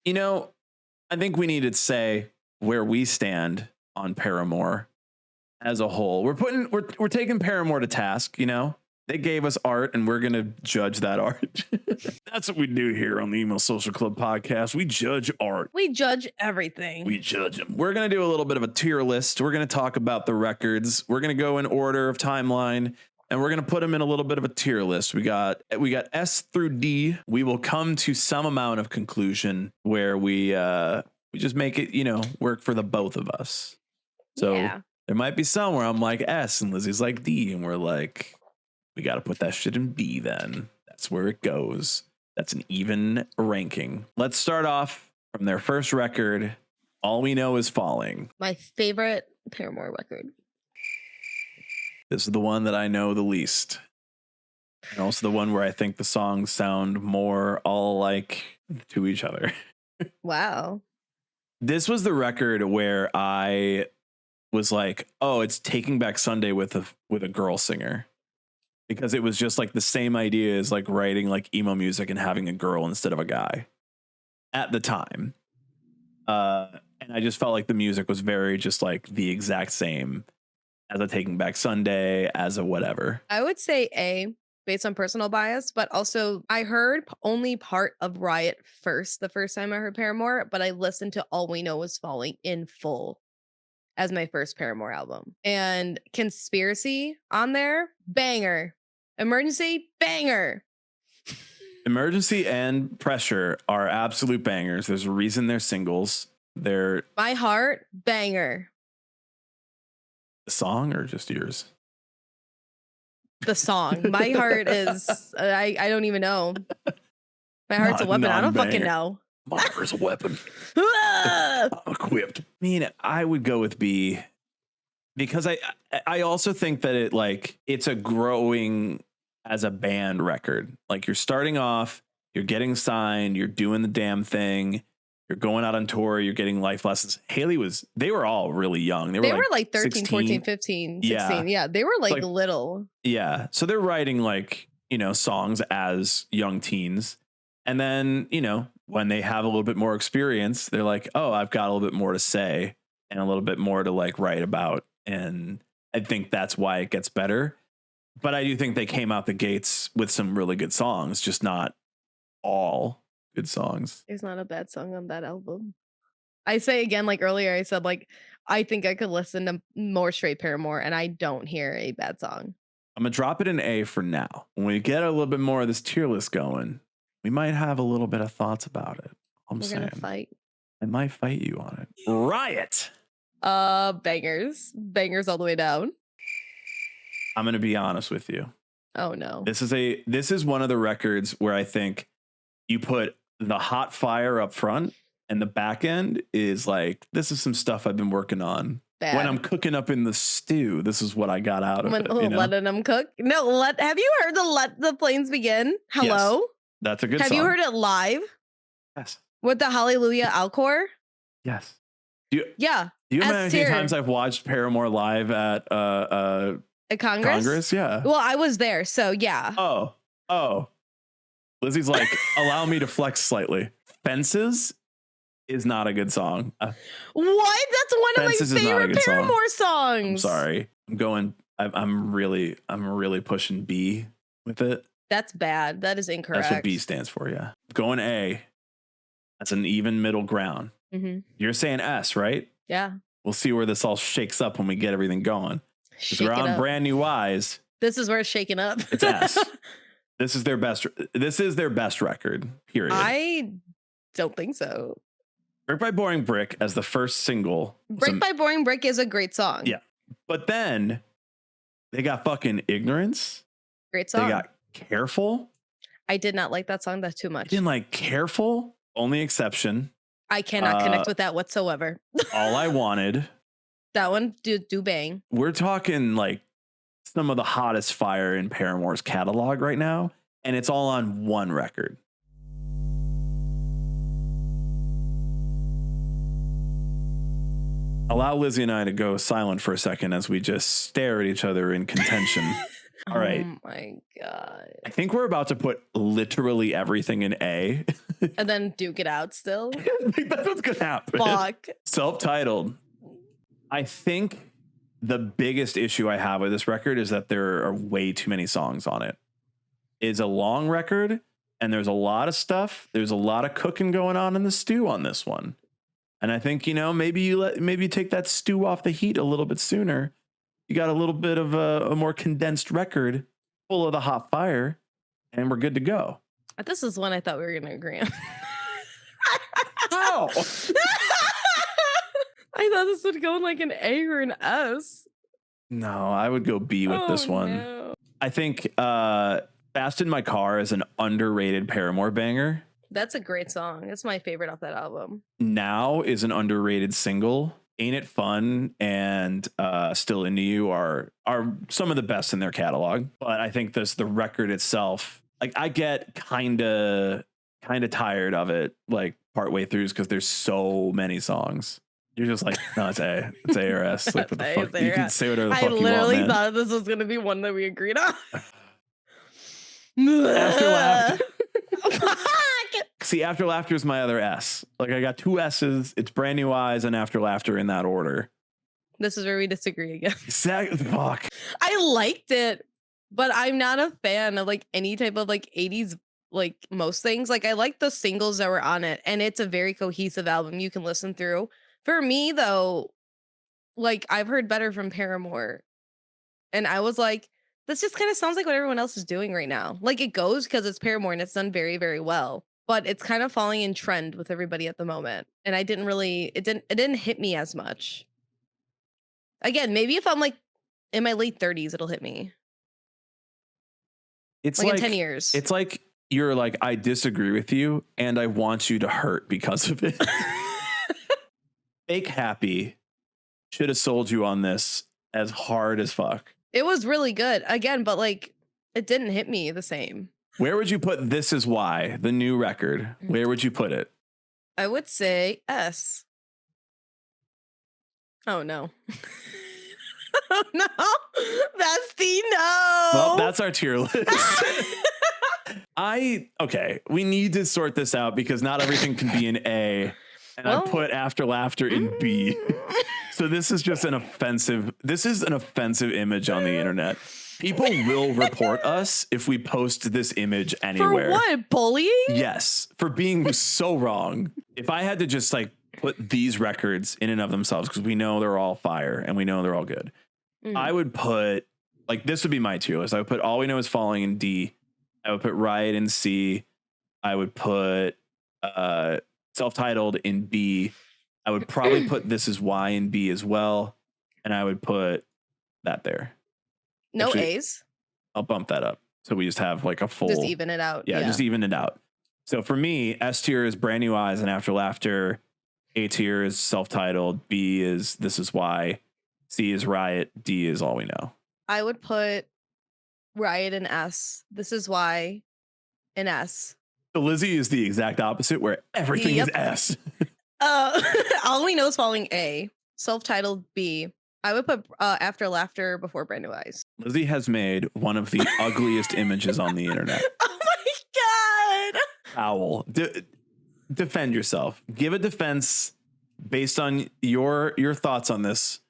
You know, I think we need to say where we stand on Paramore as a whole. We're taking Paramore to task, you know? They gave us art and we're going to judge that art. That's what we do here on the Emo Social Club podcast. We judge art. We judge everything. We judge them. We're going to do a little bit of a tier list. We're going to talk about the records. We're going to go in order of timeline and we're going to put them in a little bit of a tier list. We got S through D. We will come to some amount of conclusion where we just make it, you know, work for the both of us. So there might be some where I'm like S and Lizzie's like D and we're like, we got to put that shit in B then. That's where it goes. That's an even ranking. Let's start off from their first record, All We Know Is Falling. My favorite Paramore record. This is the one that I know the least. And also the one where I think the songs sound more all alike to each other. Wow. This was the record where I was like, oh, it's Taking Back Sunday with a girl singer. Because it was just like the same idea as like writing like emo music and having a girl instead of a guy at the time. And I just felt like the music was very just like the exact same as a Taking Back Sunday, as a whatever. I would say A, based on personal bias, but also I heard only part of Riot first, the first time I heard Paramore, but I listened to All We Know Is Falling in full as my first Paramore album. And Conspiracy on there, banger. Emergency, banger. Emergency and Pressure are absolute bangers. There's a reason they're singles. They're My Heart, banger. The song or just yours? The song. My Heart is, I don't even know. My heart's a weapon. I don't fucking know. My heart is a weapon. I'm equipped. I mean, I would go with B because I also think that it's a growing as a band record. Like you're starting off, you're getting signed, you're doing the damn thing, you're going out on tour, you're getting life lessons. They were all really young. They were like 13, 16. 14, 15, 16. Yeah, they were like little. Yeah. So they're writing like, you know, songs as young teens. And then, you know, when they have a little bit more experience, they're like, oh, I've got a little bit more to say and a little bit more to like write about. And I think that's why it gets better. But I do think they came out the gates with some really good songs, just not all good songs. There's not a bad song on that album. I say again, like earlier, I said, like, I think I could listen to more straight Paramore and I don't hear a bad song. I'm going to drop it in A for now. When we get a little bit more of this tier list going, we might have a little bit of thoughts about it. We're gonna fight. I might fight you on it. Riot. Bangers all the way down. I'm going to be honest with you. Oh no. This is one of the records where I think you put the hot fire up front and the back end is like, this is some stuff I've been working on. Bad. When I'm cooking up in the stew, this is what I got out of it. You know? Letting them cook. No, have you heard the Let the Planes Begin? Hello? Yes, that's a good song. Have you heard it live? Yes. With the Hallelujah encore? Yes. Yeah. Do you know how many times I've watched Paramore live at Congress? Yeah. Well, I was there, so yeah. Oh. Lizzie's like, allow me to flex slightly. Fences is not a good song. What? That's one Fences of my favorite Paramore songs. I'm sorry. I'm really pushing B with it. That's bad. That is incorrect. That's what B stands for, yeah. Going A. That's an even middle ground. Mm-hmm. You're saying S, right? Yeah. We'll see where this all shakes up when we get everything going. Because we're on Brand New Eyes. This is where it's shaking up. It's S. This is their best record, period. I don't think so. Brick by Boring Brick as the first single. Brick by Boring Brick is a great song. Yeah. But then they got fucking Ignorance. Great song. They got Careful. I did not like that song that too much. Didn't like Careful. Only exception. I cannot connect with that whatsoever. All I Wanted. That one do bang. We're talking like some of the hottest fire in Paramore's catalog right now. And it's all on one record. Allow Lizzie and I to go silent for a second as we just stare at each other in contention. All right. Oh my God. I think we're about to put literally everything in A. And then duke it out still. I think that's what's gonna happen. Fuck. Self-titled. I think the biggest issue I have with this record is that there are way too many songs on it. It's a long record, and there's a lot of stuff. There's a lot of cooking going on in the stew on this one. And I think, maybe you take that stew off the heat a little bit sooner. You got a little bit of a more condensed record full of the hot fire, and we're good to go. This is one I thought we were going to agree on. How? I thought this would go in like an A or an S. No, I would go B with this one. No. I think Fast in My Car is an underrated Paramore banger. That's a great song. It's my favorite off that album. Now is an underrated single. Ain't It Fun and Still Into You are some of the best in their catalog. But I think the record itself, like, I get kind of tired of it, like, partway through, because there's so many songs. You're just like, no, it's A. It's A or S. Like, what the fuck? You can say whatever the fuck you want, man. I literally thought this was going to be one that we agreed on. After Laughter. See, After Laughter is my other S. Like, I got two S's. It's Brand New Eyes and After Laughter in that order. This is where we disagree again. Exactly. Fuck. I liked it, but I'm not a fan of like any type of like 80s, like most things. Like, I like the singles that were on it, and it's a very cohesive album you can listen through. For me, though, like, I've heard better from Paramore, and I was like, this just kind of sounds like what everyone else is doing right now. Like, it goes because it's Paramore and it's done very, very well, but it's kind of falling in trend with everybody at the moment. And it didn't hit me as much. Again, maybe if I'm like in my late 30s, it'll hit me. It's like in 10 years. It's like you're like, I disagree with you and I want you to hurt because of it. Fake Happy should have sold you on this as hard as fuck. It was really good. Again, but like, it didn't hit me the same. Where would you put This Is Why, the new record? Where would you put it? I would say S. Oh, no. Oh, no. That's the no. Well, that's our tier list. Okay, we need to sort this out because not everything can be an A. And I put After Laughter in B. So this is just an offensive image on the internet. People will report us if we post this image anywhere. For what? Bullying? Yes, for being so wrong. If I had to just like put these records in and of themselves, because we know they're all fire and we know they're all good, I would put, like, this would be my tier list. I would put All We Know Is Falling in D. I would put Riot in C. I would put Self-Titled in B. I would probably put This Is Why in B as well. And I would put that there. No Actually, A's. I'll bump that up. So we just have like a full. Just even it out. Yeah, just even it out. So for me, S tier is Brand New Eyes and After Laughter. A tier is Self-Titled. B is This Is Why. C is Riot. D is All We Know. I would put Riot in S. This Is Why in S. So Lizzie is the exact opposite, where everything is S. All We Know Is Falling A. Self-Titled B. I would put After Laughter before Brand New Eyes. Lizzie has made one of the ugliest images on the internet. Oh my god! Owl. Defend yourself. Give a defense based on your thoughts on this,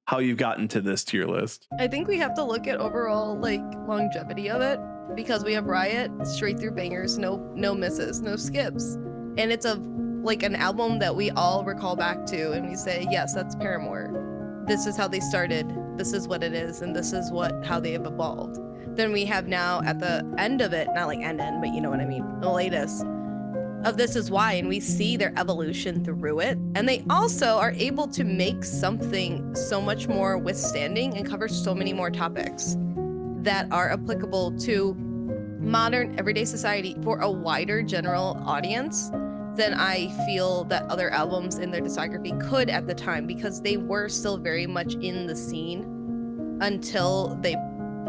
how you've gotten to this tier list. I think we have to look at overall like longevity of it, because we have Riot, straight through bangers, no misses, no skips. And it's like an album that we all recall back to and we say, yes, that's Paramore. This is how they started, this is what it is, and this is how they have evolved. Then we have now at the end of it, not like end, but you know what I mean, the latest of This Is Why, and we see their evolution through it. And they also are able to make something so much more withstanding and cover so many more topics that are applicable to modern everyday society for a wider general audience than I feel that other albums in their discography could at the time, because they were still very much in the scene until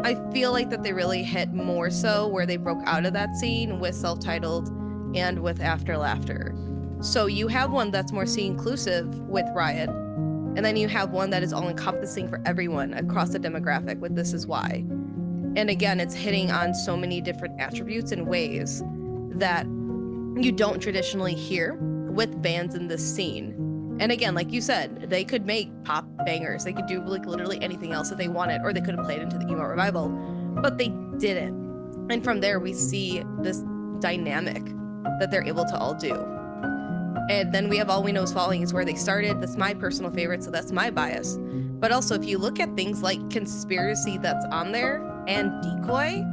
I feel like that they really hit more so where they broke out of that scene with Self-Titled and with After Laughter. So you have one that's more scene inclusive with Riot, and then you have one that is all encompassing for everyone across the demographic with This Is Why. And again, it's hitting on so many different attributes and ways that you don't traditionally hear with bands in this scene. And again, like you said, they could make pop bangers. They could do like literally anything else that they wanted, or they could have played into the emo revival, but they didn't. And from there, we see this dynamic that they're able to all do. And then we have All We Know Is Falling is where they started. That's my personal favorite, so that's my bias. But also, if you look at things like Conspiracy that's on there and Decoy,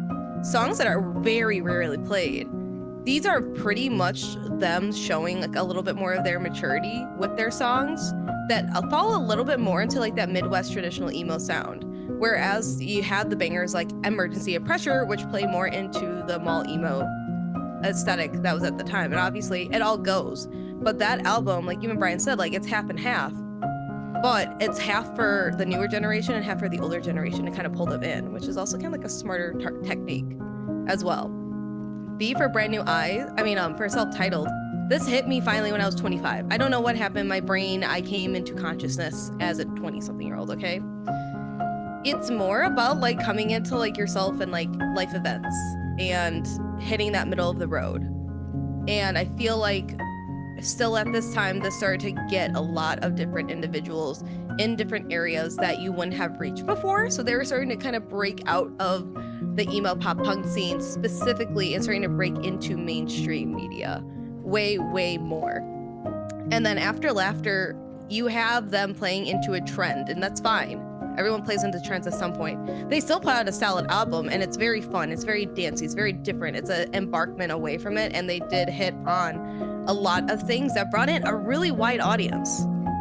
songs that are very rarely played, these are pretty much them showing like a little bit more of their maturity with their songs that fall a little bit more into like that Midwest traditional emo sound. Whereas you had the bangers like Emergency of Pressure, which play more into the mall emo aesthetic that was at the time. And obviously it all goes. But that album, like even Brian said, like it's half and half. But it's half for the newer generation and half for the older generation to kind of pull them in, which is also kind of like a smarter technique as well. B for Brand New Eyes, for self-titled, this hit me finally when I was 25. I don't know what happened in my brain. I came into consciousness as a 20-something-year-old, okay? It's more about like coming into like yourself and like life events and hitting that middle of the road. And I feel like still at this time, this started to get a lot of different individuals in different areas that you wouldn't have reached before. So they were starting to kind of break out of the emo pop punk scene specifically and starting to break into mainstream media way, way more. And then after Laughter, you have them playing into a trend, and that's fine. Everyone plays into trends at some point. They still put out a solid album, and it's very fun. It's very dancey. It's very different. It's an embarkment away from it, and they did hit on a lot of things that brought in a really wide audience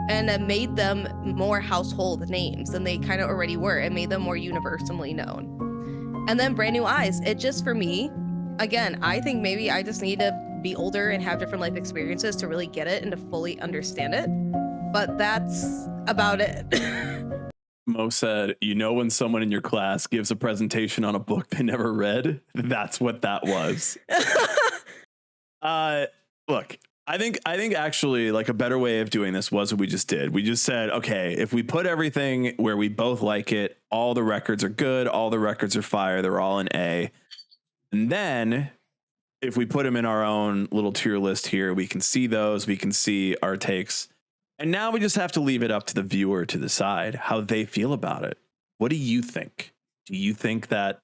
and that made them more household names than they kind of already were. It made them more universally known. And then Brand New Eyes, it just, for me, again, I think maybe I just need to be older and have different life experiences to really get it and to fully understand it. But that's about it. Mo said, you know, when someone in your class gives a presentation on a book they never read, that's what that was. Look, I think actually like a better way of doing this was what we just did. We just said, okay, if we put everything where we both like it, all the records are good, all the records are fire, they're all an A. And then if we put them in our own little tier list here, we can see those, we can see our takes. And now we just have to leave it up to the viewer to decide how they feel about it. What do you think? Do you think that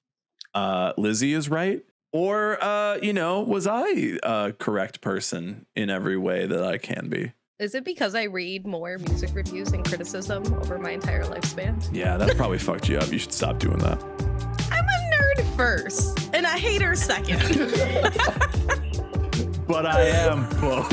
Lizzie is right? Or, was I a correct person in every way that I can be? Is it because I read more music reviews and criticism over my entire lifespan? Yeah, that probably fucked you up. You should stop doing that. I'm a nerd first and a hater second. But I am both.